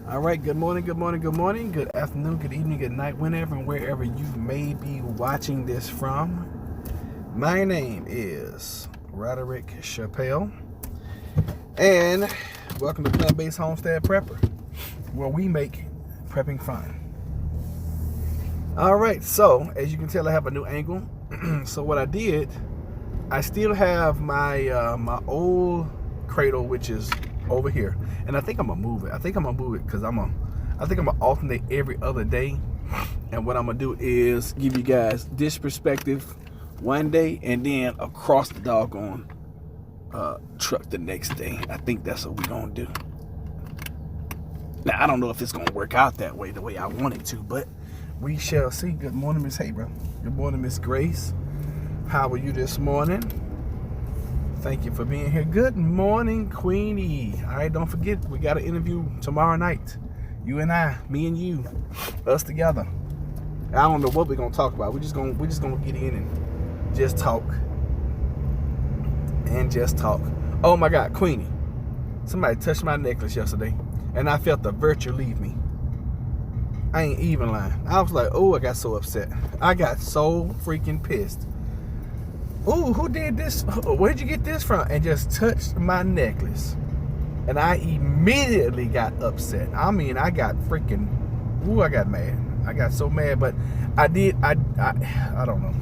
All right, good morning, good morning, good morning, good afternoon, good evening, good night, whenever and wherever you may be watching this from. My name is Roderick Chappelle, and welcome to Plant-Based Homestead Prepper, where we make prepping fun. All right, so as you can tell, I have a new angle. So what I did, I still have my my old cradle, which is over here, and I think I'm gonna move it. I think I'm gonna move it because I think I'm gonna alternate every other day. And what I'm gonna do is give you guys this perspective one day, and then across the doggone truck the next day. I think that's what we're gonna do. Now I don't know if it's gonna work out that way, the way I want it to, but we shall see. Good morning, Miss Habra. Good morning, Miss Grace. How are you this morning? Thank you for being here. Good morning, Queenie. All right, don't forget, we got an interview tomorrow night. You and I, me and you, us together. I don't know what we're gonna talk about. We're just gonna get in and just talk. Oh my God, Queenie. Somebody touched my necklace yesterday, and I felt the virtue leave me. I ain't even lying. I was like, oh, I got so upset. I got so freaking pissed. Ooh, who did this? Where'd you get this from? And just touched my necklace. And I immediately got upset. I mean, I got freaking, I got mad. I got so mad, but I don't know.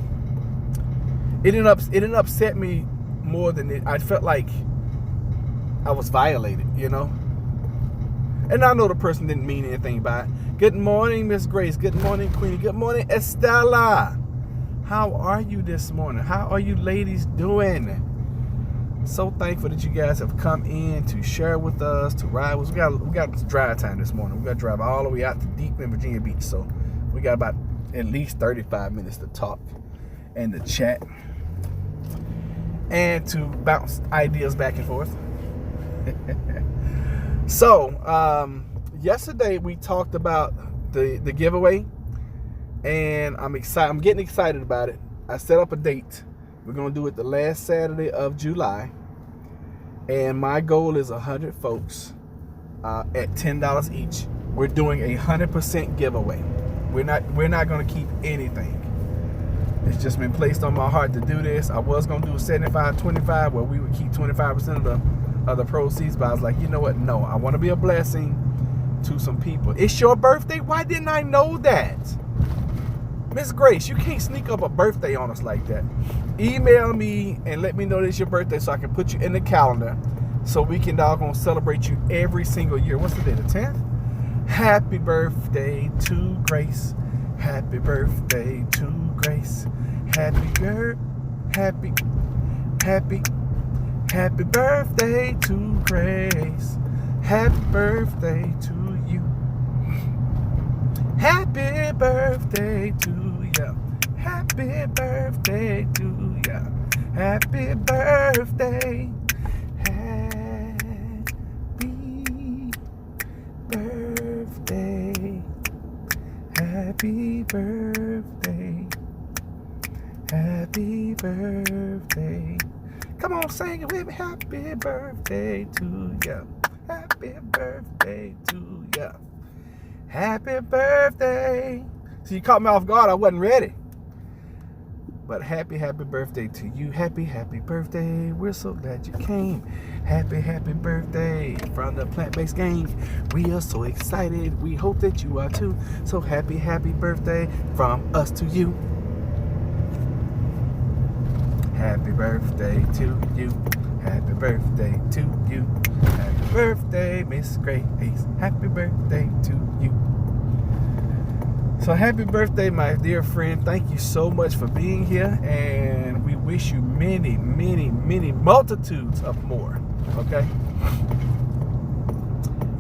It didn't upset me more than it. I felt like I was violated, you know? And I know the person didn't mean anything by it. Good morning, Miss Grace. Good morning, Queenie. Good morning, Estella. How are you this morning? How are you ladies doing? So thankful that you guys have come in to share with us, to ride with us. We got drive time this morning. We got to drive all the way out to deep in Virginia Beach. So we got about at least 35 minutes to talk and to chat and to bounce ideas back and forth. So yesterday we talked about the giveaway. And I'm excited. I'm getting excited about it. I set up a date. We're gonna do it the last Saturday of July, and my goal is 100 folks at $10 each. We're doing a 100% giveaway. We're not gonna keep anything. It's just been placed on my heart to do this. I was gonna do a 75-25 where we would keep 25% of the proceeds, but I was like, you know what? No, I want to be a blessing to some people. It's your birthday. Why didn't I know that? Miss Grace, you can't sneak up a birthday on us like that. Email me and let me know that it's your birthday so I can put you in the calendar so we can doggone celebrate you every single year. What's the day, the 10th? Happy birthday to Grace. Happy birthday to Grace. Happy birthday to Grace. Happy birthday to you. Happy birthday to ya. Happy birthday to ya. Happy birthday. Happy birthday. Happy birthday. Happy birthday. Come on, sing it with me. Happy birthday to ya. Happy birthday to ya. Happy birthday. So you caught me off guard. I wasn't ready. But happy birthday to you. Happy birthday. We're so glad you came. Happy birthday from the Plant-Based Gang. We are so excited. We hope that you are too. So happy birthday from us to you. Happy birthday to you. Happy birthday to you. Happy birthday, Miss Grace. Happy birthday to you. So happy birthday, my dear friend. Thank you so much for being here. And we wish you many, many, many multitudes of more. Okay?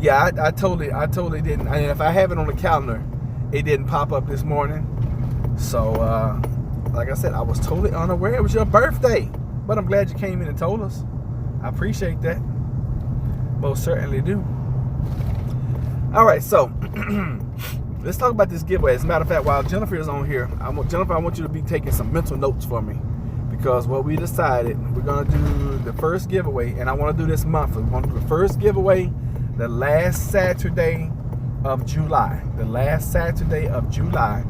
Yeah, I totally didn't. And if I have it on the calendar, it didn't pop up this morning. So, like I said, I was totally unaware it was your birthday. But I'm glad you came in and told us. I appreciate that. Most certainly do. All right, so let's talk about this giveaway. As a matter of fact, while Jennifer is on here, Jennifer, I want you to be taking some mental notes for me, because what we decided, we're gonna do the first giveaway, and I want to do this monthly. We want to do the first giveaway the last Saturday of July, the last Saturday of July,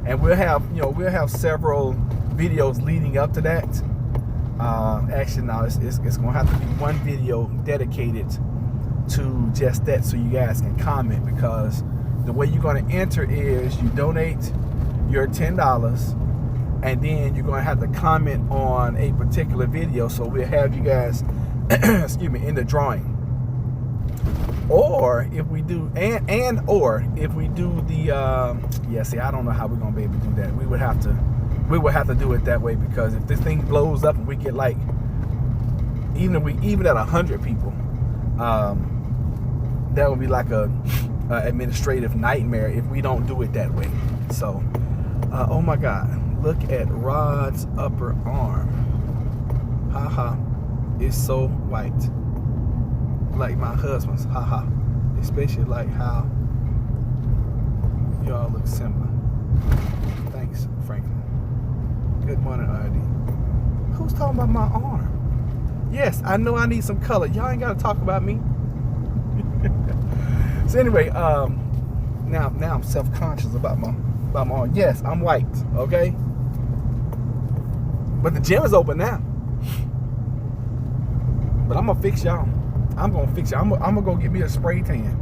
and we'll have several videos leading up to that. Actually, no, it's gonna have to be one video dedicated to just that, so you guys can comment, because the way you're gonna enter is you donate your $10, and then you're gonna have to comment on a particular video, so we'll have you guys excuse me, in the drawing. Or if we do or if we do the see, I don't know how we're gonna be able to do that. We would have to do it that way, because if this thing blows up and we get like even at 100 people, that would be like a administrative nightmare if we don't do it that way. So oh my God, look at Rod's upper arm. Haha, it's so white, like my husband's. Haha, especially like how y'all look similar. Thanks, Franklin. Good morning, RD. Who's talking about my arm? Yes, I know I need some color. Y'all ain't gotta talk about me. So anyway, now I'm self-conscious about my arm. Yes, I'm white, okay? But the gym is open now. But I'm gonna fix y'all. I'm gonna fix y'all. I'm gonna go get me a spray tan,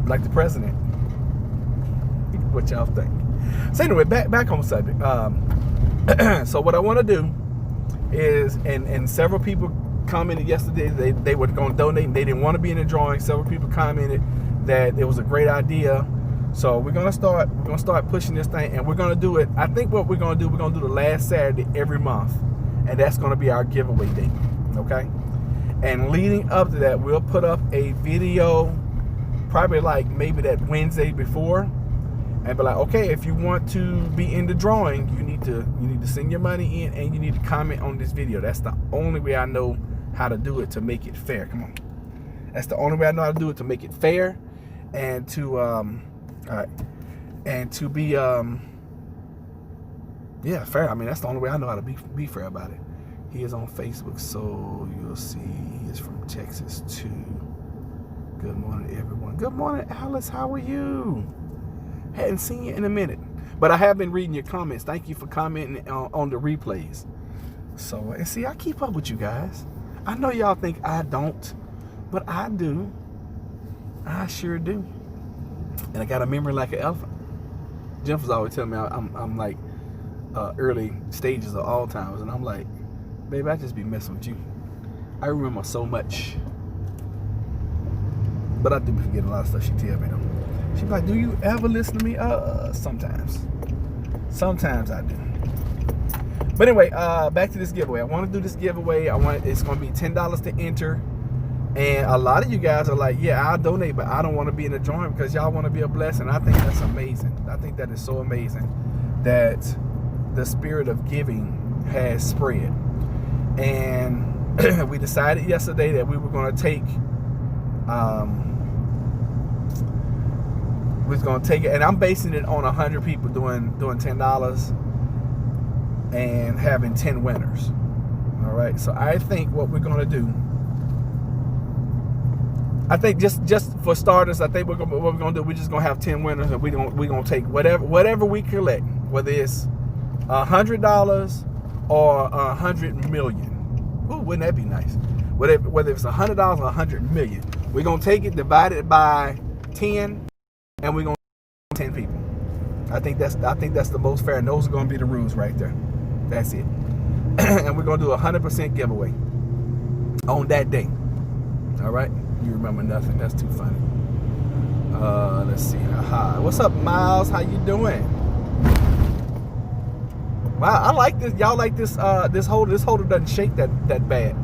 like the president. What y'all think? So anyway, back on subject. So what I want to do is, and several people commented yesterday they were going to donate. They didn't want to be in the drawing. Several people commented that it was a great idea. So we're gonna start pushing this thing, and we're gonna do it. I think what we're gonna do the last Saturday every month, and that's gonna be our giveaway day. Okay. And leading up to that, we'll put up a video, probably like maybe that Wednesday before, and be like, okay, if you want to be in the drawing, you need to send your money in, and you need to comment on this video. That's the only way I know how to do it to make it fair. Come on, that's the only way I know how to do it to make it fair, and to all right, and to be fair. I mean, that's the only way I know how to be fair about it. He is on Facebook, so you'll see he is from Texas too. Good morning, everyone. Good morning, Alice. How are you? Hadn't seen you in a minute, but I have been reading your comments. Thank you for commenting on the replays. So, and see, I keep up with you guys. I know y'all think I don't, but I do. I sure do. And I got a memory like an elephant. Jennifer's always telling me I'm like early stages of Alzheimer's, and I'm like, baby, I just be messing with you. I remember so much, but I do forget a lot of stuff she tell me though. She be like, do you ever listen to me? Sometimes I do. But anyway, back to this giveaway. I want to do this giveaway. It's going to be $10 to enter. And a lot of you guys are like, yeah, I'll donate, but I don't want to be in the drawing because y'all want to be a blessing. I think that's amazing. I think that is so amazing that the spirit of giving has spread. And we decided yesterday that we were going to take it, and I'm basing it on 100 people doing $10 and having 10 winners. All right, so I think what we're going to do, I think just for starters, I think what we're going to do, we're just going to have 10 winners, and we're going to take whatever we collect, whether it's $100 or 100 million. Ooh, wouldn't that be nice? Whether it's $100 or 100 million, we're going to take it, divide it by 10, and we're going to 10 people. I think that's the most fair, and those are going to be the rules right there. That's it. And we're going to do a 100% giveaway on that day. All right? You remember nothing. That's too funny. Let's see. Aha. What's up, Miles? How you doing? Wow, I like this. Y'all like this? This holder doesn't shake that bad.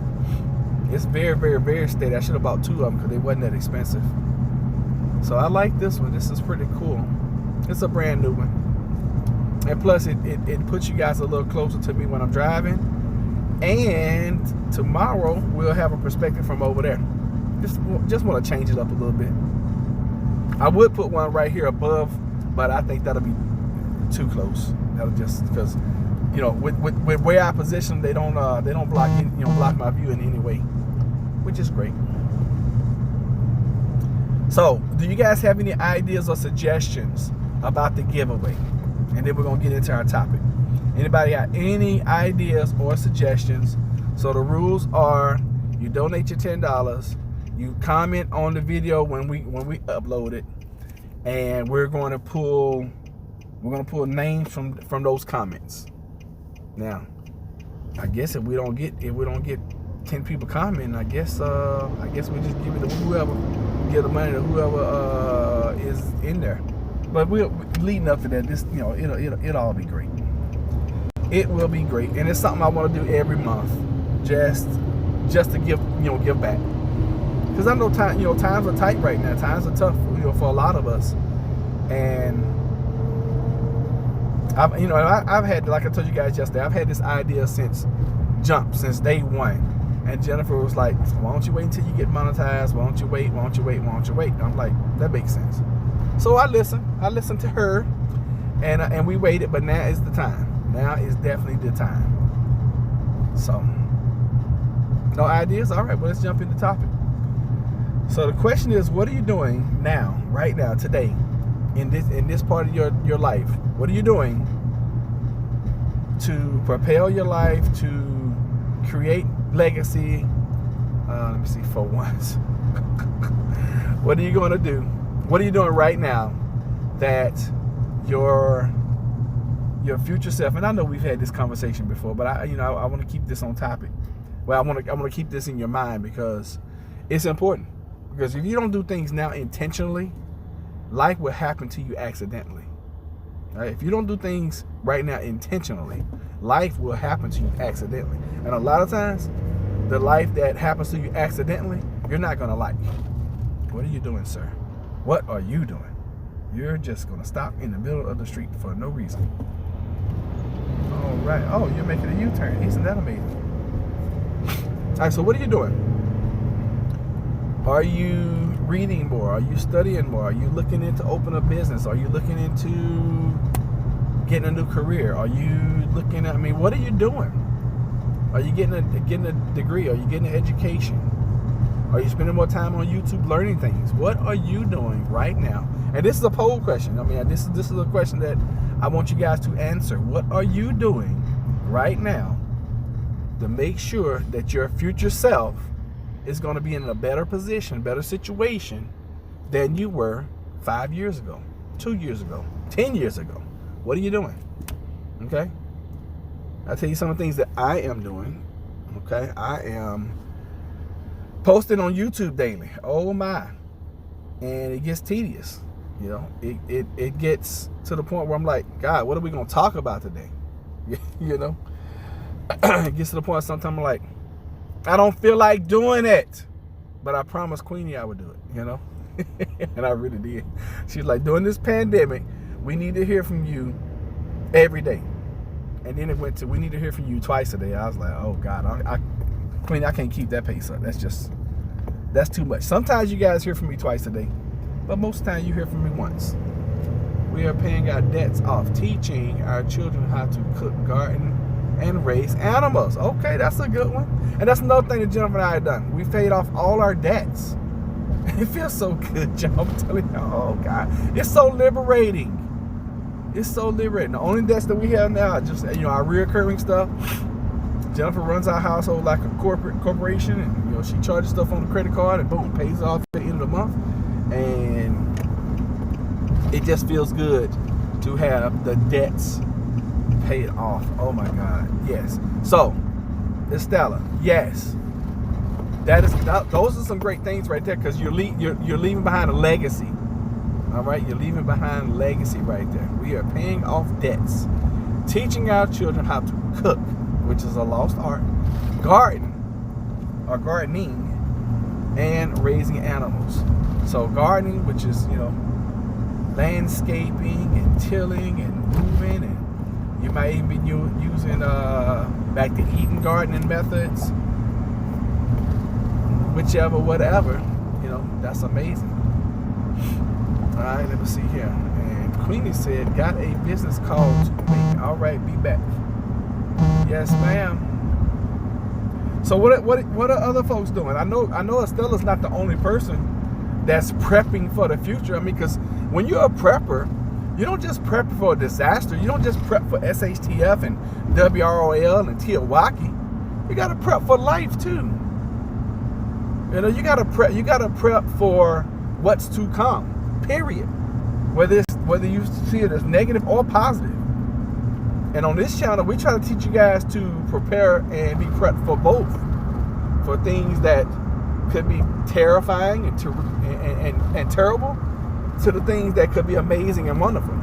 It's very, very, very steady. I should have bought 2 of them because they wasn't that expensive. So I like this one. This is pretty cool. It's a brand new one. And plus, it puts you guys a little closer to me when I'm driving. And tomorrow, we'll have a perspective from over there. Just want to change it up a little bit. I would put one right here above, but I think that'll be too close. That'll just, because, you know, with where I position, they don't block my view in any way, which is great. So, do you guys have any ideas or suggestions about the giveaway? And then we're going to get into our topic. Anybody got any ideas or suggestions? So the rules are, you donate your $10, you comment on the video when we upload it, and we're going to pull names from those comments. Now, I guess if we don't get 10 people commenting, I guess we just give it to whoever, give the money to whoever is in there. But we're leading up to that. This, it'll all be great. It will be great, and it's something I want to do every month, just to give back. Because I know times are tight right now. Times are tough, for a lot of us. And I've had, like I told you guys yesterday, I've had this idea since day one. And Jennifer was like, why don't you wait until you get monetized? Why don't you wait? And I'm like, that makes sense. So I listened to her, and we waited, but now is the time. Now is definitely the time. So, no ideas? All right, well, let's jump into the topic. So the question is, what are you doing now, right now, today, in this part of your life? What are you doing to propel your life, to create legacy? Let me see, for once. What are you going to do? What are you doing right now that your future self, and I know we've had this conversation before, but I want to keep this on topic. Well, I want to keep this in your mind because it's important. Because if you don't do things now intentionally, life will happen to you accidentally. Right? If you don't do things right now intentionally, life will happen to you accidentally. And a lot of times, the life that happens to you accidentally, you're not going to like. What are you doing, sir? What are you doing? You're just going to stop in the middle of the street for no reason. All right. Oh, you're making a U-turn. Isn't that amazing? All right, so what are you doing? Are you reading more? Are you studying more? Are you looking into open a business? Are you looking into getting a new career? Are you looking at, what are you doing? Are you getting a degree? Are you getting an education? Are you spending more time on YouTube learning things? What are you doing right now? And this is a poll question. This is a question that I want you guys to answer. What are you doing right now to make sure that your future self is going to be in a better position, better situation than you were 5 years ago, 2 years ago, 10 years ago? What are you doing? Okay? I'll tell you some of the things that I am doing. Okay? I am posting on YouTube daily. Oh my. And it gets tedious. It gets to the point where I'm like, God, what are we going to talk about today? It gets to the point sometimes I'm like, I don't feel like doing it. But I promised Queenie I would do it, And I really did. She's like, during this pandemic, we need to hear from you every day. And then it went to, we need to hear from you twice a day. I was like, oh God, Queenie, I can't keep that pace up. That's too much. Sometimes you guys hear from me twice a day, but most of the time you hear from me once. We are paying our debts off, teaching our children how to cook, garden, and raise animals. Okay, that's a good one. And that's another thing that Jennifer and I have done. We paid off all our debts. It feels so good, John. I'm telling you, oh God, it's so liberating. It's so liberating. The only debts that we have now are just, our reoccurring stuff. Jennifer runs our household like a corporation, and she charges stuff on the credit card, and boom, pays it off at the end of the month. And it just feels good to have the debts paid off. Oh my God, yes. So, Estella, yes, those are some great things right there, because you're leaving behind a legacy. All right, you're leaving behind a legacy right there. We are paying off debts, teaching our children how to cook, which is a lost art, gardening, and raising animals. So gardening, which is landscaping and tilling and moving, and you might even be using back to Eden gardening methods, whichever, whatever. That's amazing. All right, let me see here. And Queenie said, got a business call to make. All right, be back. Yes, ma'am. So what are other folks doing? I know Estella's not the only person that's prepping for the future. I mean, because when you're a prepper, you don't just prep for a disaster. You don't just prep for SHTF and WROL and Tiawaki. You got to prep for life too. You know, you got to prep. You got to prep for what's to come. Period. Whether you see it as negative or positive. And on this channel, we try to teach you guys to prepare and be prepped for both. For things that could be terrifying and terrible, to the things that could be amazing and wonderful.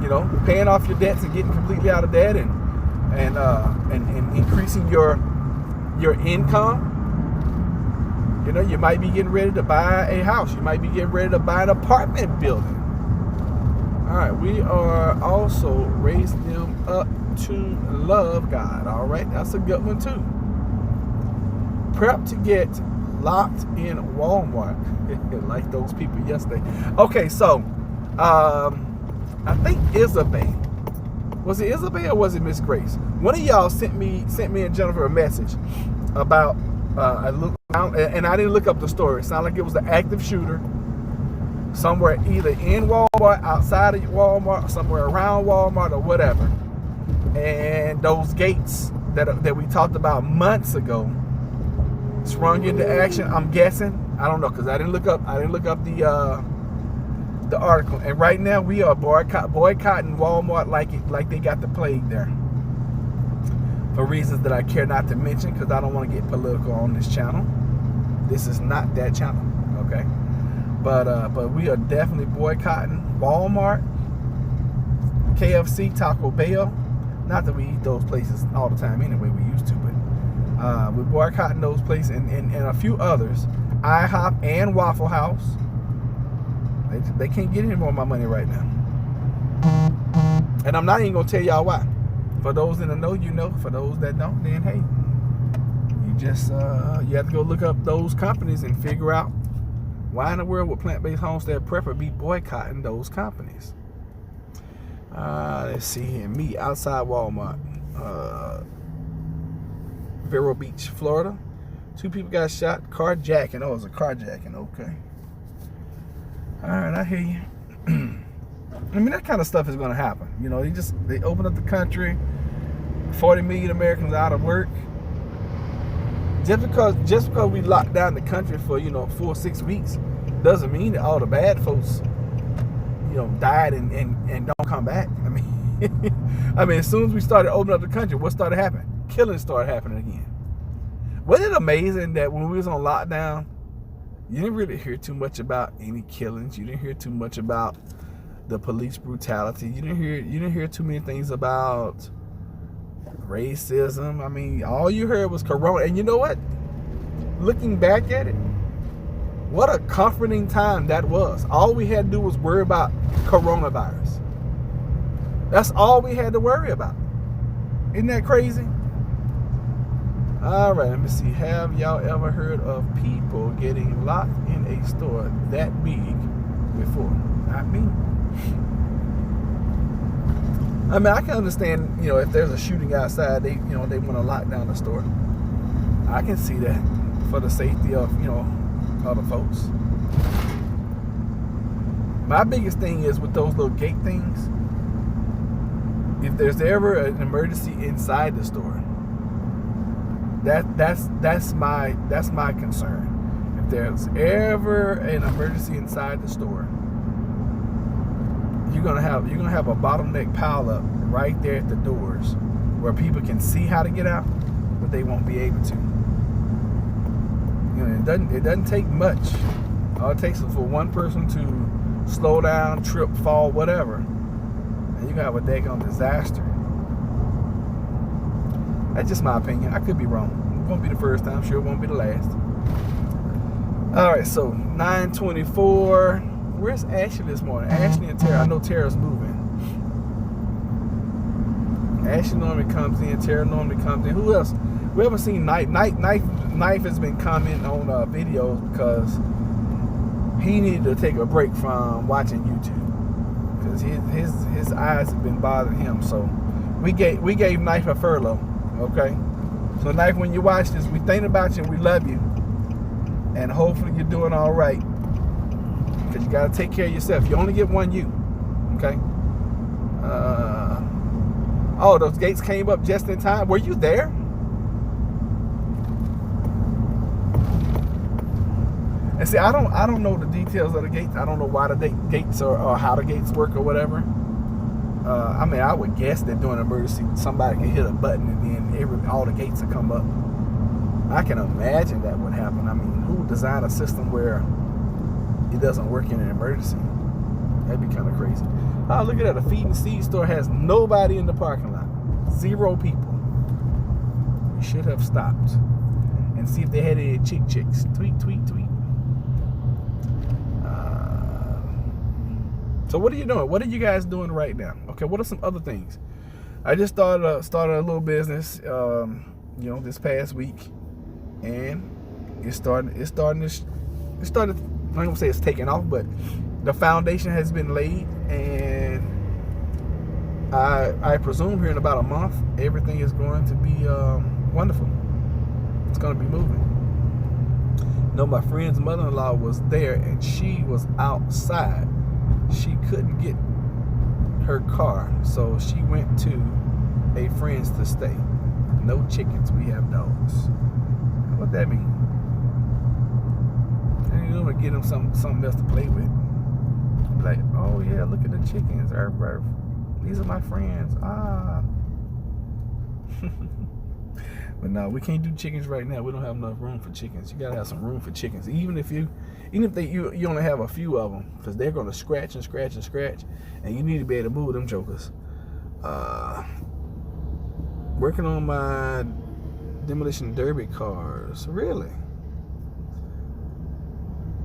You know, paying off your debts and getting completely out of debt, and increasing your income. You know, you might be getting ready to buy a house. You might be getting ready to buy an apartment building. All right, we are also raising them up to love God. All right, that's a good one too. Prep to get locked in Walmart. Like those people yesterday. Okay, so I think Isabel. Was it Isabel or was it Miss Grace? One of y'all sent me and Jennifer a message about and I didn't look up the story. It sounded like it was the active shooter somewhere, either in Walmart, outside of Walmart, somewhere around Walmart, or whatever. And those gates that we talked about months ago sprung into action. I'm guessing. I don't know, because I didn't look up the article. And right now we are boycotting Walmart like they got the plague there, for reasons that I care not to mention, because I don't want to get political on this channel. This is not that channel, okay? But we are definitely boycotting Walmart, KFC, Taco Bell. Not that we eat those places all the time anyway, we used to, but we're boycotting those places and a few others. IHOP and Waffle House. They can't get any more of my money right now. And I'm not even going to tell y'all why. For those in the know, you know. For those that don't, then hey, you just you have to go look up those companies and figure out why in the world would Plant-Based Homestead Prepper be boycotting those companies. Let's see here. Me outside Walmart, Vero Beach, Florida. 2 people got shot. Carjacking. Oh, it was a carjacking. Okay. All right, I hear you. I mean, that kind of stuff is going to happen. You know, they open up the country. 40 million Americans out of work. Just because we locked down the country for 4-6 weeks doesn't mean that all the bad folks died and don't come back. I mean, as soon as we started opening up the country, what started happening? Killings started happening again. Wasn't it amazing that when we was on lockdown, you didn't really hear too much about any killings. You didn't hear too much about the police brutality. You didn't hear too many things about racism. I mean, all you heard was Corona. And you know what? Looking back at it, what a comforting time that was. All we had to do was worry about coronavirus. That's all we had to worry about. Isn't that crazy? All right, let me see. Have y'all ever heard of people getting locked in a store that big before? Not me. I mean, I can understand, if there's a shooting outside, they want to lock down the store. I can see that for the safety of, other folks. My biggest thing is with those little gate things, if there's ever an emergency inside the store, that's my concern. If there's ever an emergency inside the store, you're gonna have a bottleneck pile up right there at the doors where people can see how to get out, but they won't be able to. It doesn't take much. All it takes is for one person to slow down, trip, fall, whatever, and you can have a daggone disaster. That's just my opinion. I could be wrong. It won't be the first time. Sure, it won't be the last. All right, so 9:24. Where's Ashley this morning? Ashley and Tara. I know Tara's moving. Ashley normally comes in. Tara normally comes in. Who else? We haven't seen Knife. Knife has been commenting on videos because he needed to take a break from watching YouTube because his eyes have been bothering him. So we gave Knife a furlough. Okay, so Knife, when you watch this, we think about you and we love you, And hopefully you're doing all right. Because you got to take care of yourself. You only get one you. Okay? Oh, those gates came up just in time. Were you there? And see, I don't know the details of the gates. I don't know why the gates or how the gates work or whatever. I mean, I would guess that during an emergency, somebody can hit a button and then all the gates will come up. I can imagine that would happen. I mean, who would design a system where it doesn't work in an emergency? That'd be kind of crazy. Oh, look at that. The Feed and Seed store has nobody in the parking lot. 0 people. We should have stopped and see if they had any chicks. Tweet, tweet, tweet. So what are you doing? What are you guys doing right now? Okay, what are some other things? I just started a little business, this past week, and it started. I'm not gonna say it's taking off, but the foundation has been laid, and I presume here in about a month, everything is going to be wonderful. It's going to be moving. My friend's mother-in-law was there, and she was outside. She couldn't get her car, so she went to a friend's to stay. No chickens, we have dogs. What that mean? And you know, get them something else to play with. Like, oh yeah, look at the chickens. These are my friends. But no, we can't do chickens right now. We don't have enough room for chickens. You gotta have some room for chickens. Even if you only have a few of them, because they're gonna scratch and scratch and scratch, and you need to be able to move them jokers. Working on my demolition derby cars. Really?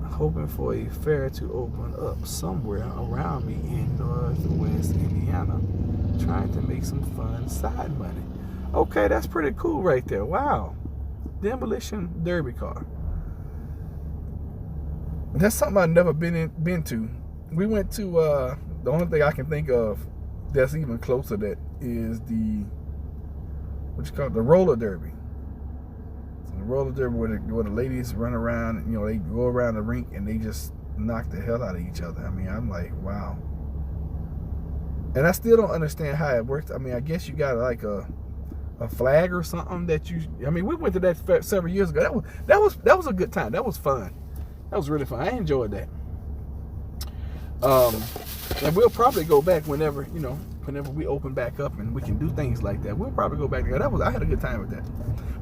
Hoping for a fair to open up somewhere around me in Northwest Indiana. Trying to make some fun side money. Okay, that's pretty cool right there. Wow. Demolition derby car. That's something I've never been to. We went to, the only thing I can think of that's even closer to that is the roller derby. So the roller derby where the ladies run around, and, they go around the rink and they just knock the hell out of each other. I mean, I'm like, wow. And I still don't understand how it works. I mean, I guess you got like a flag or something that we went to that several years ago. That was a good time. That was fun. That was really fun. I enjoyed that. And we'll probably go back whenever we open back up and we can do things like that. We'll probably go back there. I had a good time with that.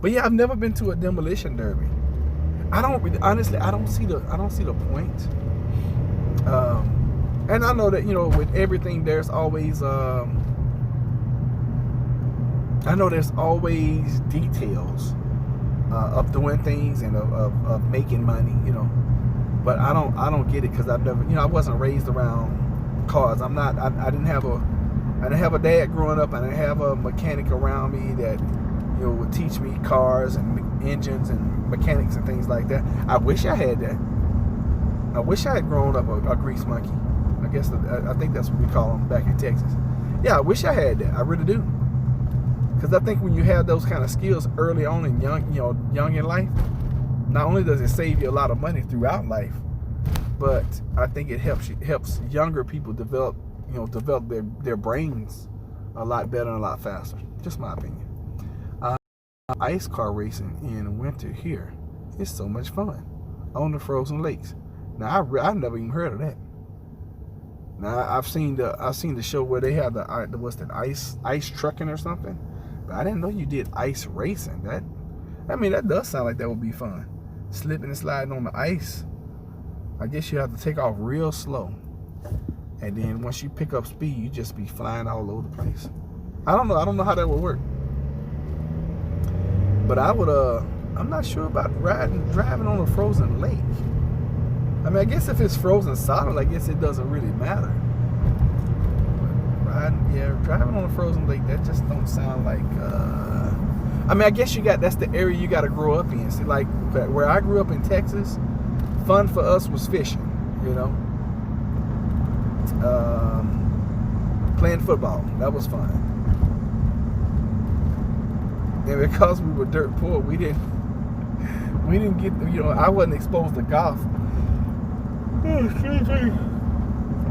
But yeah, I've never been to a demolition derby. I don't see the point. And I know that, with everything there's always details of doing things and of making money, But I don't get it because I've never, I wasn't raised around cars. I didn't have a dad growing up. I didn't have a mechanic around me that, would teach me cars and engines and mechanics and things like that. I wish I had that. I wish I had grown up a grease monkey. I think that's what we call them back in Texas. Yeah, I wish I had that. I really do. Because I think when you have those kind of skills early on and young in life, not only does it save you a lot of money throughout life, but I think it helps younger people develop their brains a lot better and a lot faster. Just my opinion. Ice car racing in winter here is so much fun on the frozen lakes. Now I've never even heard of that. Now I've seen the show where they have the ice trucking or something, but I didn't know you did ice racing. That does sound like that would be fun. Slipping and sliding on the ice. I guess you have to take off real slow, and then once you pick up speed, you just be flying all over the place. I don't know how that would work, but I'm not sure about driving on a frozen lake. I guess if it's frozen solid, I guess it doesn't really matter. But driving on a frozen lake, that just don't sound like. I guess that's the area you got to grow up in. See, like where I grew up in Texas, fun for us was fishing. Playing football, that was fun. And because we were dirt poor, we didn't We didn't get, I wasn't exposed to golf.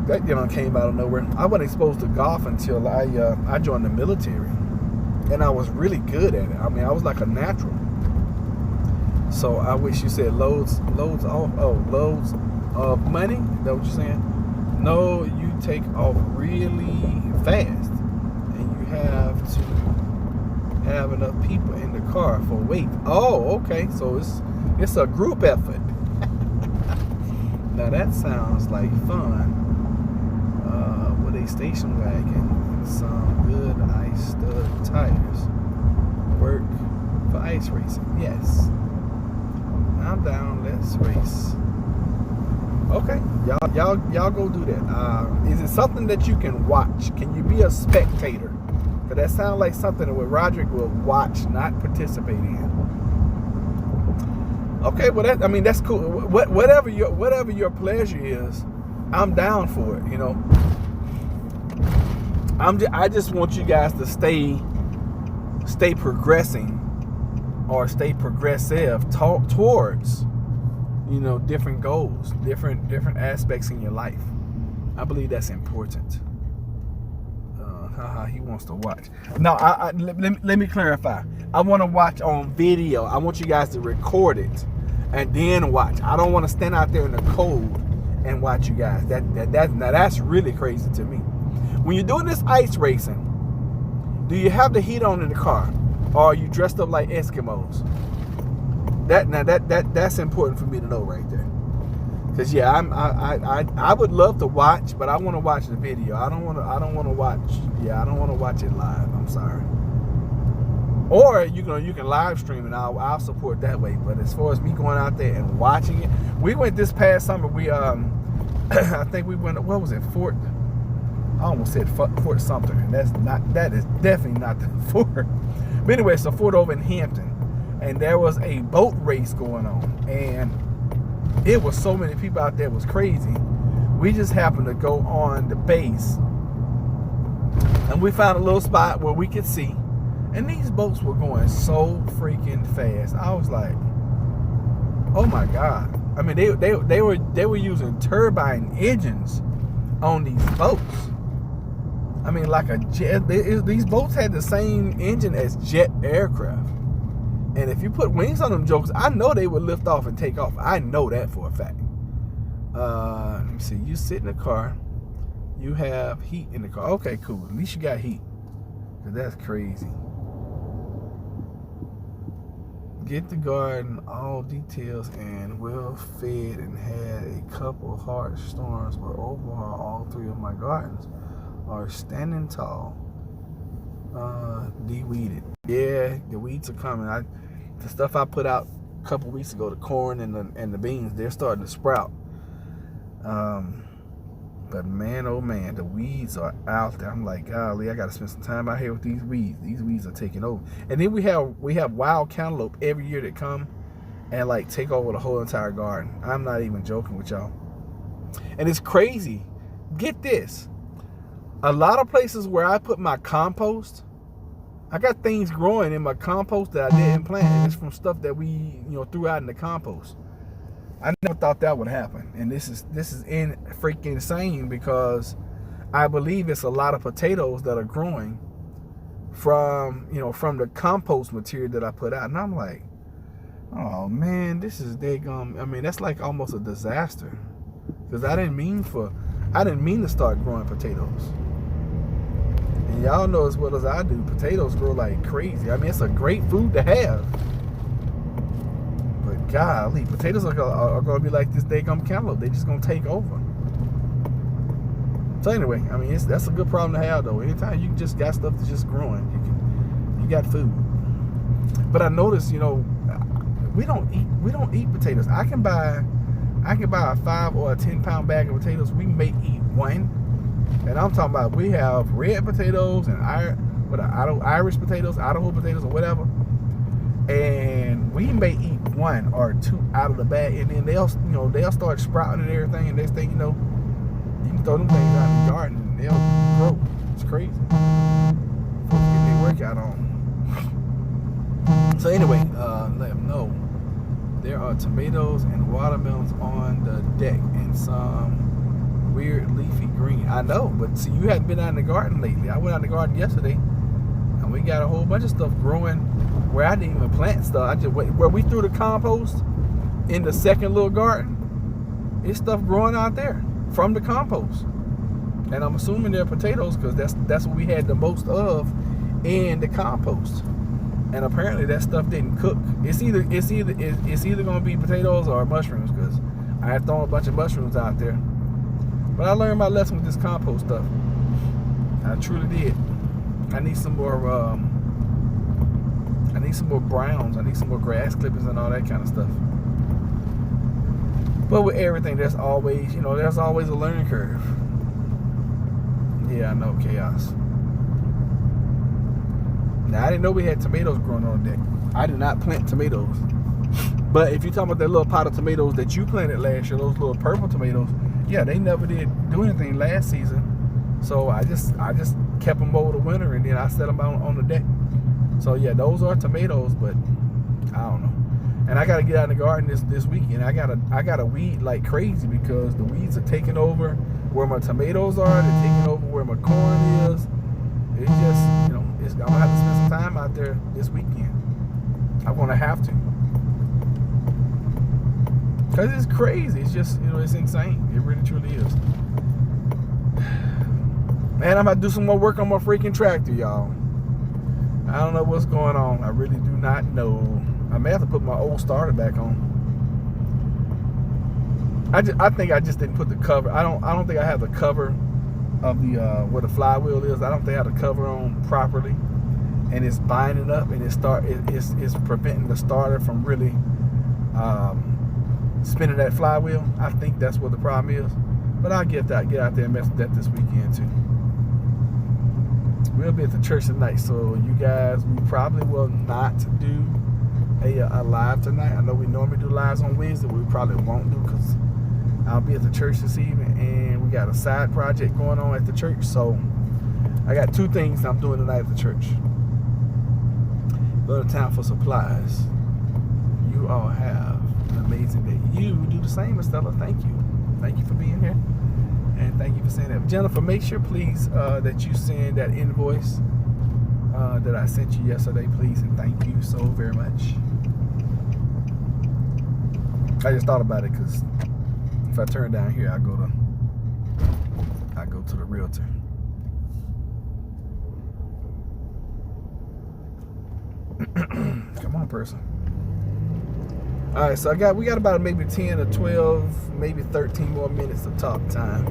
That came out of nowhere. I wasn't exposed to golf until I joined the military, and I was really good at it. I mean, I was like a natural. So I wish you said loads of money. Is that what you're saying? No, you take off really fast, and you have to have enough people in the car for weight. Oh, okay. So it's a group effort. Now that sounds like fun. With a station wagon and some good ice stud tires. Work for ice racing. Yes. I'm down. Let's race. Okay, y'all go do that. Is it something that you can watch? Can you be a spectator? Because that sounds like something that Roderick will watch, not participate in. Okay, well that's cool. Whatever your pleasure is, I'm down for it. I just want you guys to stay progressing or stay progressive towards different goals, different aspects in your life. I believe that's important. He wants to watch. No, let me clarify. I want to watch on video. I want you guys to record it and then watch. I don't want to stand out there in the cold and watch you guys. Now that's really crazy to me. When you're doing this ice racing, do you have the heat on in the car, or are you dressed up like Eskimos? That's important for me to know right there. Cause I would love to watch, but I want to watch the video. I don't want to watch it live. I'm sorry. Or you can live stream and I'll support that way. But as far as me going out there and watching it, we went this past summer. We I think we went. What was it? I almost said Fort Sumter, and that is definitely not the Fort. But anyway, it's a fort over in Hampton, and there was a boat race going on, and it was so many people out there. It was crazy. We just happened to go on the base, and we found a little spot where we could see, and these boats were going so freaking fast. I was like, oh my God. I mean, they were using turbine engines on these boats. I mean, like a jet. These boats had the same engine as jet aircraft. And if you put wings on them jokers, I know they would lift off and take off. I know that for a fact. Let me see. You sit in the car. You have heat in the car. Okay, cool. At least you got heat. Cause that's crazy. Get the garden, all details, and well fed, and had a couple hard storms, but overall all three of my gardens are standing tall. De-weeded. Yeah, the weeds are coming. The stuff I put out a couple weeks ago, the corn and the beans, they're starting to sprout. But man, oh man, the weeds are out there. I'm like, golly, I got to spend some time out here with these weeds. These weeds are taking over. And then we have wild cantaloupe every year that come and like take over the whole entire garden. I'm not even joking with y'all. And it's crazy. Get this. A lot of places where I put my compost, I got things growing in my compost that I didn't plant. And it's from stuff that we threw out in the compost. I never thought that would happen, and this is freaking insane, because I believe it's a lot of potatoes that are growing from the compost material that I put out, and I'm like, oh man, this is daggum. I mean, that's like almost a disaster, because I didn't mean to start growing potatoes, and y'all know as well as I do, potatoes grow like crazy. I mean, it's a great food to have. Golly, potatoes are going to be like this daggum cantaloupe. They're just going to take over. So anyway, I mean, that's a good problem to have, though. Anytime you just got stuff that's just growing, you got food. But I noticed, we don't eat potatoes. I can buy a 5 or a 10 pound bag of potatoes. We may eat one, and I'm talking about we have red potatoes and Irish potatoes, Idaho potatoes, or whatever. And we may eat 1 or 2 out of the bag, and then they'll start sprouting and everything, and next thing you know, you can throw them things out in the garden and they'll grow. It's crazy. Folks get their workout on. So anyway, let them know There are tomatoes and watermelons on the deck and some weird leafy green. I know, but see, you hadn't been out in the garden lately. I went out in the garden yesterday, and we got a whole bunch of stuff growing where I didn't even plant stuff. I just where we threw the compost in the second little garden. It's stuff growing out there from the compost, and I'm assuming they're potatoes because that's what we had the most of in the compost. And apparently that stuff didn't cook. It's either gonna be potatoes or mushrooms because I had thrown a bunch of mushrooms out there. But I learned my lesson with this compost stuff. I truly did. I need some more browns. I need some more grass clippings and all that kind of stuff. But with everything, there's always a learning curve. Yeah, I know, chaos. Now, I didn't know we had tomatoes growing on the deck. I did not plant tomatoes. But if you're talking about that little pot of tomatoes that you planted last year, those little purple tomatoes, yeah, they never did do anything last season. So I just kept them over the winter, and then I set them out on the deck. So yeah, those are tomatoes, but I don't know. And I got to get out in the garden this weekend. I gotta weed like crazy because the weeds are taking over where my tomatoes are. They're taking over where my corn is. It's just, I'm gonna have to spend some time out there this weekend. I'm gonna have to, cause it's crazy. It's just, it's insane. It really truly is. Man, I'm about to do some more work on my freaking tractor, y'all. I don't know what's going on. I really do not know. I may have to put my old starter back on. I think I just didn't put the cover. I don't think I have the cover of the where the flywheel is. I don't think I have the cover on properly, and it's binding up, and it's preventing the starter from really spinning that flywheel. I think that's what the problem is. But I'll get out there and mess with that this weekend too. We'll be at the church tonight, so you guys, we probably will not do a live tonight. I know we normally do lives on Wednesday, but we probably won't do because I'll be at the church this evening, and we got a side project going on at the church. So I got two things I'm doing tonight at the church. Go to town for supplies. You all have an amazing day. You do the same, Estella. Thank you. Thank you for being here. And thank you for saying that. Jennifer, make sure, please, that you send that invoice that I sent you yesterday, please. And thank you so very much. I just thought about it because if I turn down here, I go to the realtor. Come on, person. All right, so we got about maybe 10 or 12, maybe 13 more minutes of talk time.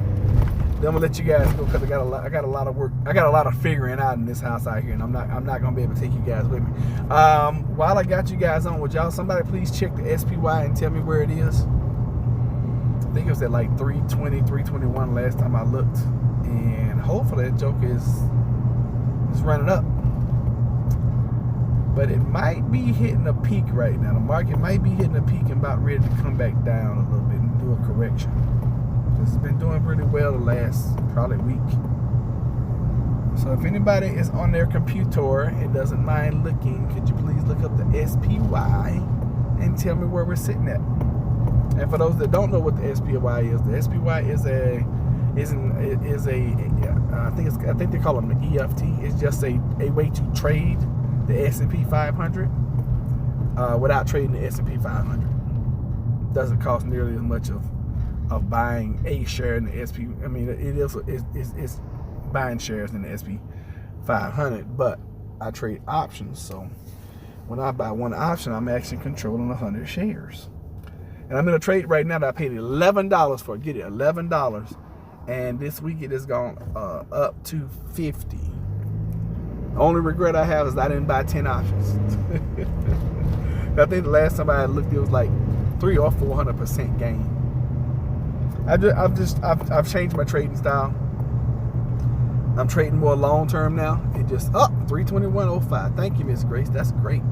Then I'm gonna let you guys go because I got a lot of work. I got a lot of figuring out in this house out here, and I'm not gonna be able to take you guys with me. While I got you guys on, would y'all somebody please check the SPY and tell me where it is? I think it was at like 320, 321 last time I looked, and hopefully that joke is running up. But it might be hitting a peak right now. The market might be hitting a peak and about ready to come back down a little bit and do a correction. It's been doing really well the last probably week. So if anybody is on their computer and doesn't mind looking, could you please look up the SPY and tell me where we're sitting at? And for those that don't know what the SPY is, the SPY I think they call them the EFT. It's just a way to trade the S&P 500 without trading the S&P 500. Doesn't cost nearly as much of buying a share in the SP. I mean, it's buying shares in the SP 500, but I trade options. So when I buy one option, I'm actually controlling 100 shares. And I'm in a trade right now that I paid $11 for. Get it, $11. And this week it has gone up to 50. The only regret I have is I didn't buy 10 options. I think the last time I looked, it was like 300 or 400% gain. I've changed my trading style. I'm trading more long term now. It just up 321.05. Thank you, Miss Grace. That's great.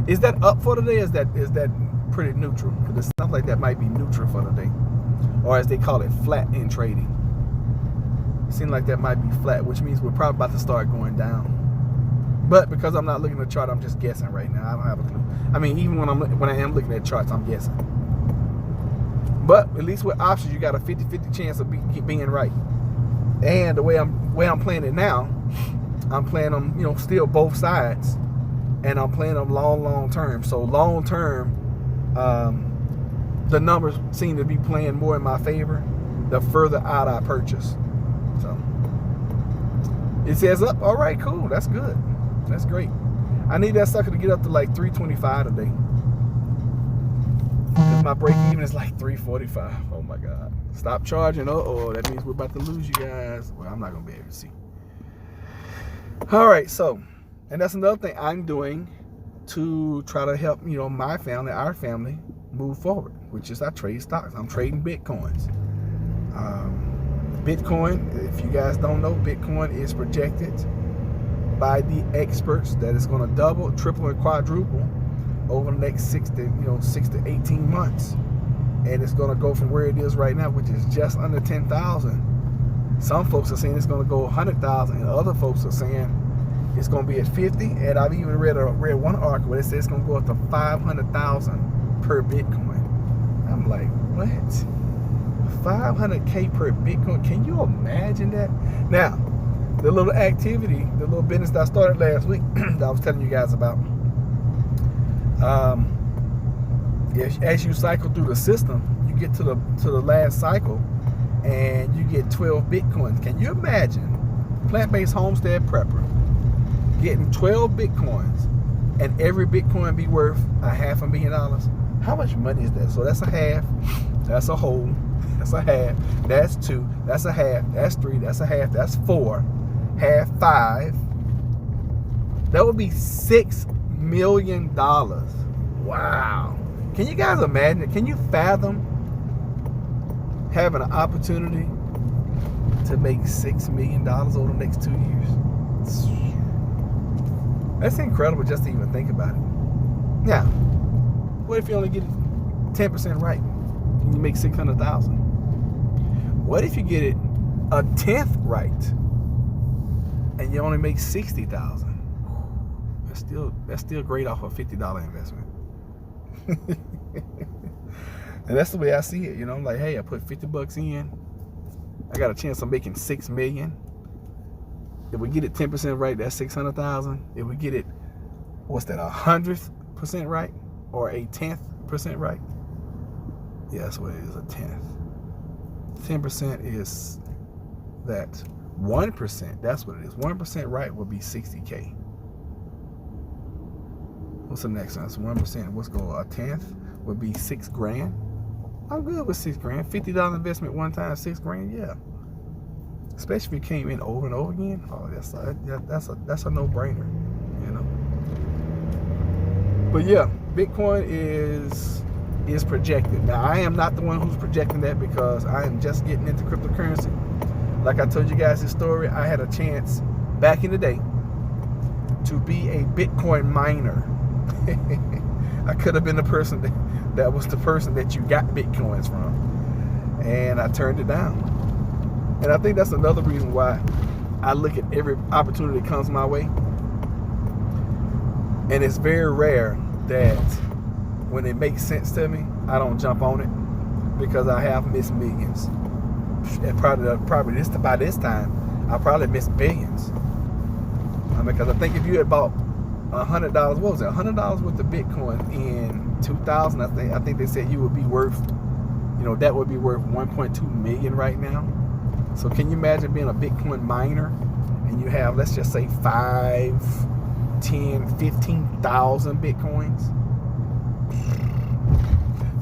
Is that up for today? Is that pretty neutral? Because it sounds like that might be neutral for today, or as they call it, flat in trading. It seems like that might be flat, which means we're probably about to start going down. But because I'm not looking at the chart, I'm just guessing right now. I don't have a clue. I mean, even when I am looking at charts, I'm guessing. But at least with options, you got a 50-50 chance of being right. And the way I'm playing it now, I'm playing them, still both sides, and I'm playing them long term. So long term, the numbers seem to be playing more in my favor the further out I purchase. So it says up. All right, cool. That's good. That's great. I need that sucker to get up to like 325 today. Because my break even is like 345. Oh my God. Stop charging. Uh-oh. That means we're about to lose you guys. Well, I'm not going to be able to see. All right. So, and that's another thing I'm doing to try to help, my family, our family move forward, which is I trade stocks. I'm trading Bitcoins. Bitcoin, if you guys don't know, Bitcoin is projected by the experts that it's going to double, triple, and quadruple over the next 6 to 18 months. And it's going to go from where it is right now, which is just under 10,000. Some folks are saying it's going to go 100,000, and other folks are saying it's going to be at 50. And I've even read one article where it says it's going to go up to 500,000 per Bitcoin. I'm like, what? 500K per Bitcoin? Can you imagine that? Now, the little activity, the little business that I started last week that I was telling you guys about, as you cycle through the system, you get to the last cycle and you get 12 Bitcoins. Can you imagine plant-based homestead prepper getting 12 Bitcoins and every Bitcoin be worth $500,000? How much money is that? So that's a half, that's a whole, that's a half, that's two, that's a half, that's three, that's a half, that's four, half, five. That would be $6 million. Wow. Can you guys imagine it? Can you fathom having an opportunity to make $6 million over the next 2 years? That's incredible just to even think about it. Now, what if you only get it 10% right and you make 600,000? What if you get it a 10th right and you only make 60,000? That's still great off a $50 investment. And that's the way I see it. I'm like, hey, I put $50 in, I got a chance of making $6 million. If we get it 10% right, that's 600,000. If we get it, what's that, 100% right or a 10th% right? Yeah, that's what it is, a 10th. 10% is that 1%. That's what it is. 1% right would be 60K. What's the next one? That's 1%. What's go? A 10th would be $6,000. I'm good with $6,000. $50 investment one time, $6,000. Yeah. Especially if you came in over and over again. Oh, that's a no-brainer. But yeah, Bitcoin is projected. Now, I am not the one who's projecting that because I am just getting into cryptocurrency. Like I told you guys this story, I had a chance back in the day to be a Bitcoin miner. I could have been the person that was the person that you got Bitcoins from. And I turned it down. And I think that's another reason why I look at every opportunity that comes my way. And it's very rare that when it makes sense to me, I don't jump on it because I have missed millions. And probably by this time, I probably missed billions. Because I think if you had bought $100, what was it? $100 worth of Bitcoin in 2000. I think they said you would be worth, that would be worth 1.2 million right now. So can you imagine being a Bitcoin miner and you have, let's just say 5, 10, 15,000 Bitcoins?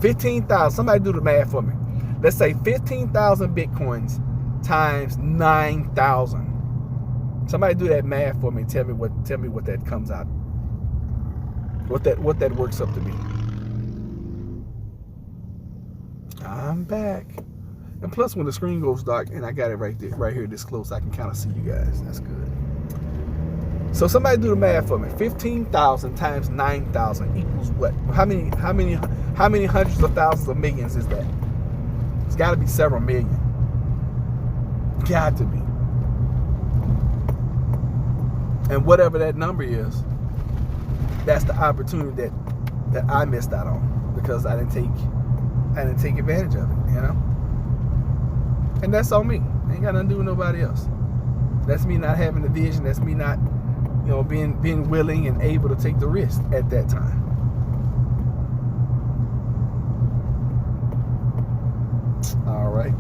15,000. Somebody do the math for me. Let's say 15,000 Bitcoins times 9,000. Somebody do that math for me. Tell me what that comes out. What that works up to be. I'm back. And plus, when the screen goes dark, and I got it right here, this close, I can kind of see you guys. That's good. So somebody do the math for me. 15,000 times 9,000 equals what? How many hundreds of thousands of millions is that? It's got to be several million. Got to be. And whatever that number is, that's the opportunity that I missed out on because I didn't take advantage of it, you know? And that's on me. Ain't got nothing to do with nobody else. That's me not having the vision. That's me not, you know, being willing and able to take the risk at that time. All right.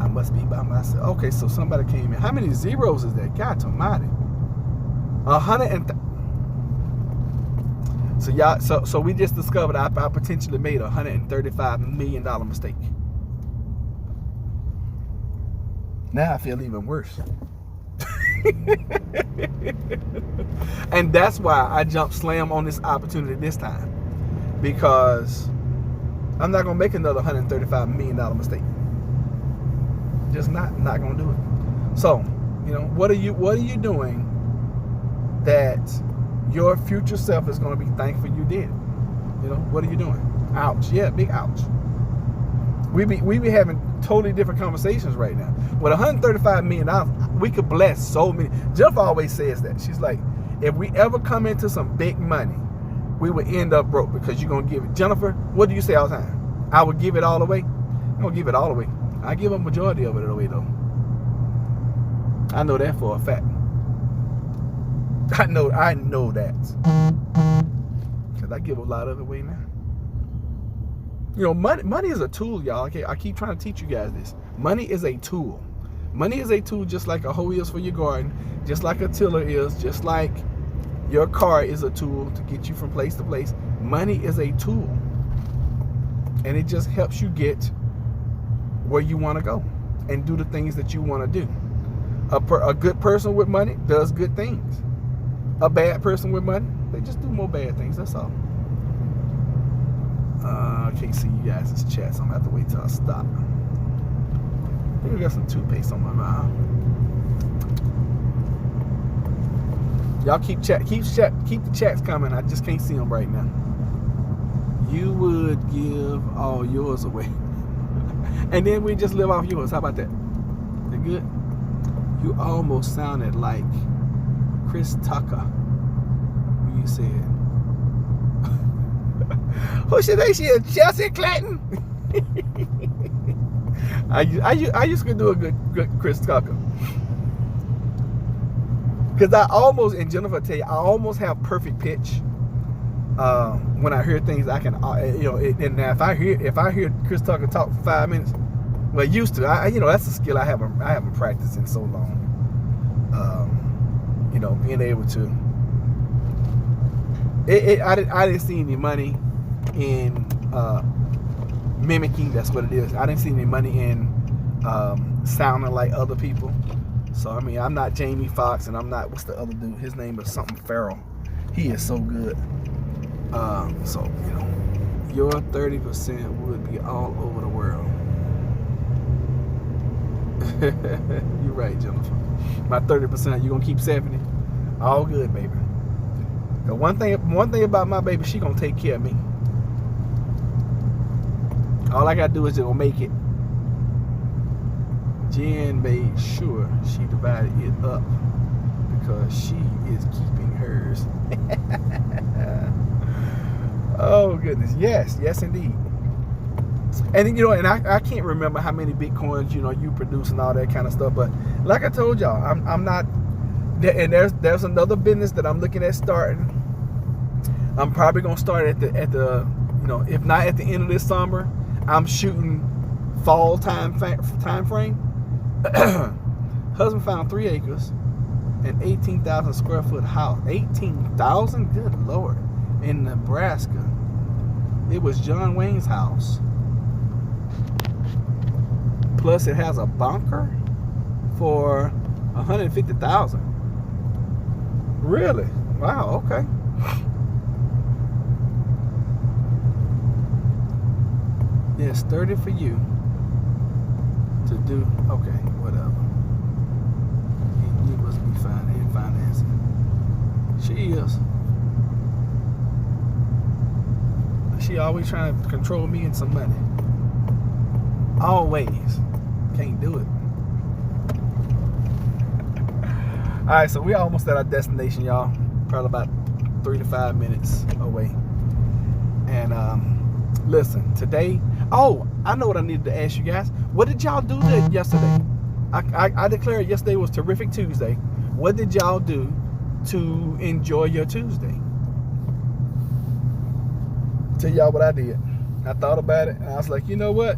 I must be by myself. Okay, so somebody came in. How many zeros is that? God almighty. 100 So y'all, so we just discovered I potentially made a $135 million mistake. Now I feel even worse. And that's why I jumped slam on this opportunity this time. Because I'm not gonna make another $135 million mistake. Just not gonna do it. So, you know, what are you doing that your future self is gonna be thankful you did? You know, what are you doing? Ouch. Yeah, big ouch. We be having totally different conversations right now. With $135 million, we could bless so many. Jeff always says that. She's like, if we ever come into some big money, we would end up broke because you're going to give it. Jennifer, what do you say all the time? I would give it all away. I'm going to give it all away. I give a majority of it away, though. I know that for a fact. I know that. Because I give a lot of it away now. You know, money is a tool, y'all. Okay, I keep trying to teach you guys this. Money is a tool. Money is a tool just like a hoe is for your garden, just like a tiller is, just like your car is a tool to get you from place to place. Money is a tool. And it just helps you get where you want to go and do the things that you want to do. A good person with money does good things. A bad person with money, they just do more bad things. That's all. I can't see you guys' chat, so I'm going to have to wait till I stop. I think I got some toothpaste on my mouth. Y'all keep the chats coming. I just can't see them right now. You would give all yours away. And then we just live off yours. How about that? That good? You almost sounded like Chris Tucker when you said, who should they see? Chelsea Clinton? I used to do a good Chris Tucker. Because I almost, and Jennifer tell you, I almost have perfect pitch. When I hear things, I can, you know, and now if I hear Chris Tucker talk for 5 minutes, well, used to, you know, that's a skill I haven't practiced in so long. You know, being able to. I didn't see any money in mimicking. That's what it is. I didn't see any money in sounding like other people. So I mean, I'm not Jamie Foxx, and I'm not, what's the other dude? His name is something Farrell. He is so good. So you know, your 30% would be all over the world. You're right, Jennifer. My 30%, you gonna keep 70. All good, baby. The one thing about my baby, she gonna take care of me. All I gotta do is just gonna make it. Jen made sure she divided it up because she is keeping hers. Oh goodness, yes indeed. And you know, and I can't remember how many Bitcoins, you know, you produce and all that kind of stuff. But like I told y'all, I'm not. And there's another business that I'm looking at starting. I'm probably gonna start at the you know, if not at the end of this summer, I'm shooting fall time frame. Husband found 3 acres, an 18,000 square foot house. 18,000, good Lord, in Nebraska. It was John Wayne's house. Plus, it has a bunker for 150,000. Really? Wow. Okay. Yes, 30 for you to do. Okay, whatever. You must be fine in financing. She is. She always trying to control me and some money. Always. Can't do it. All right, so we almost at our destination, y'all. Probably about 3 to 5 minutes away. And listen, today, oh, I know what I needed to ask you guys. What did y'all do yesterday? I declared yesterday was Terrific Tuesday. What did y'all do to enjoy your Tuesday? Tell y'all what I did. I thought about it, and I was like, you know what?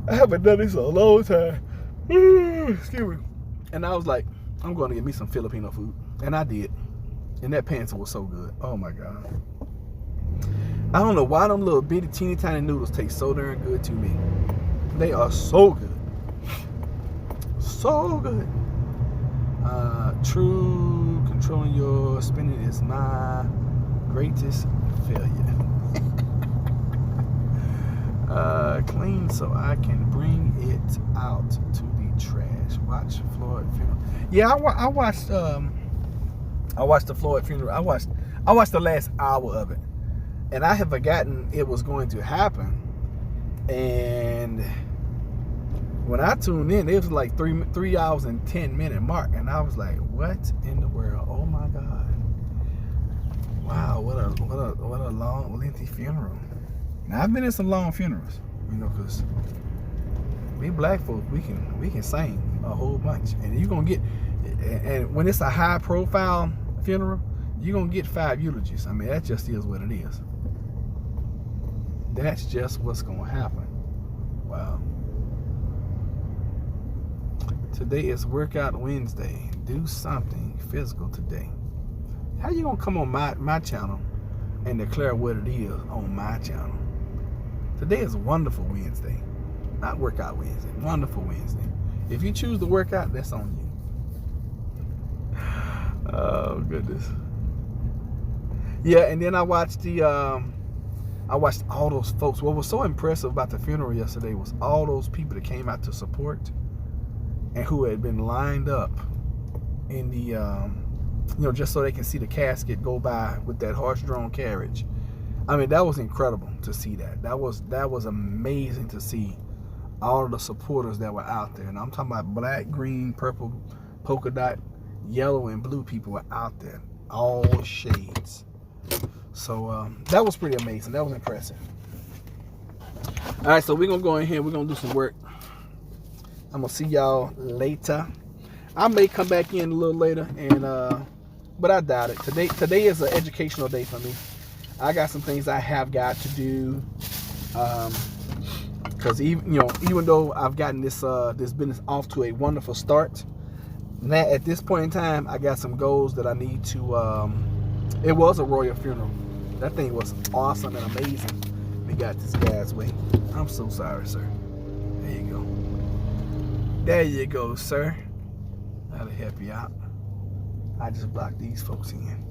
I haven't done this in a long time. Excuse me. And I was like, I'm going to get me some Filipino food. And I did. And that pizza was so good. Oh, my God. I don't know why them little bitty, teeny, tiny noodles taste so darn good to me. They are so good. So good. True controlling your spending is my greatest failure. Clean so I can bring it out to the trash. Watch Floyd funeral. Yeah, I watched the Floyd funeral. I watched the last hour of it, and I had forgotten it was going to happen. And when I tuned in, it was like 3 hours and 10-minute mark, and I was like, "What in the world? Oh my God! Wow, what a long, lengthy funeral." Now I've been in some long funerals, you know, because we black folks, we can sing a whole bunch, and you're gonna get, and when it's a high profile funeral, you're gonna get 5 eulogies. I mean, that just is what it is. That's just what's gonna happen. Wow. Today is Workout Wednesday. Do something physical today. How you gonna come on my channel and declare what it is on my channel? Today is Wonderful Wednesday. Not Workout Wednesday. Wonderful Wednesday. If you choose to work out, that's on you. Oh, goodness. Yeah, and then I watched all those folks. What was so impressive about the funeral yesterday was all those people that came out to support and who had been lined up in the, just so they can see the casket go by with that horse-drawn carriage. I mean, that was incredible to see that. That was amazing to see all of the supporters that were out there. And I'm talking about black, green, purple, polka dot, yellow, and blue people were out there. All shades. So that was pretty amazing. That was impressive. All right, so we're going to go in here. We're going to do some work. I'm going to see y'all later. I may come back in a little later, but I doubt it. Today is an educational day for me. I got some things I have got to do, because even though I've gotten this business off to a wonderful start, now at this point in time, I got some goals that I need to. It was a royal funeral. That thing was awesome and amazing. We got this guy's way. I'm so sorry, sir. There you go. There you go, sir. That'll help you out. I just blocked these folks in.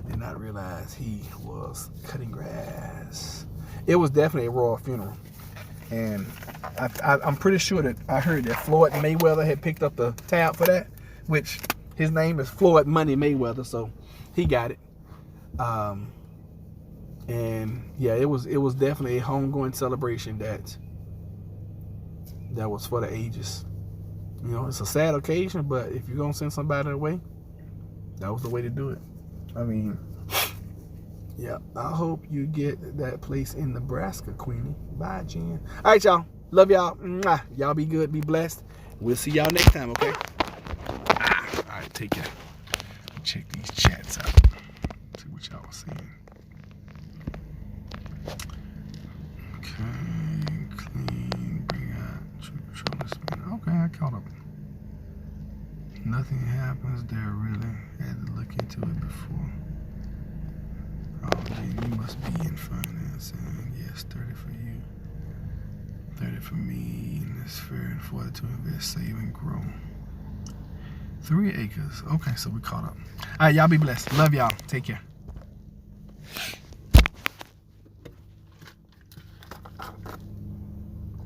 Did not realize he was cutting grass. It was definitely a royal funeral. And I'm pretty sure that I heard that Floyd Mayweather had picked up the tab for that, which his name is Floyd Money Mayweather, so he got it. And yeah, it was definitely a homegoing celebration that was for the ages. It's a sad occasion, but if you're gonna send somebody away, that was the way to do it. I mean, yeah, I hope you get that place in Nebraska, Queenie. Bye, Jen. All right, y'all. Love y'all. Mwah. Y'all be good. Be blessed. We'll see y'all next time, okay? All right, take care. Check these chats out. See what y'all was saying. Okay, clean, bring out, control spin. Okay, I caught up. Nothing happens there, really. Had to look into it before. Oh, Jane, you must be in financing. Yes, 30 for you. 30 for me. And it's fair and 40 to invest, save, and grow. 3 acres. Okay, so we caught up. All right, y'all be blessed. Love y'all. Take care.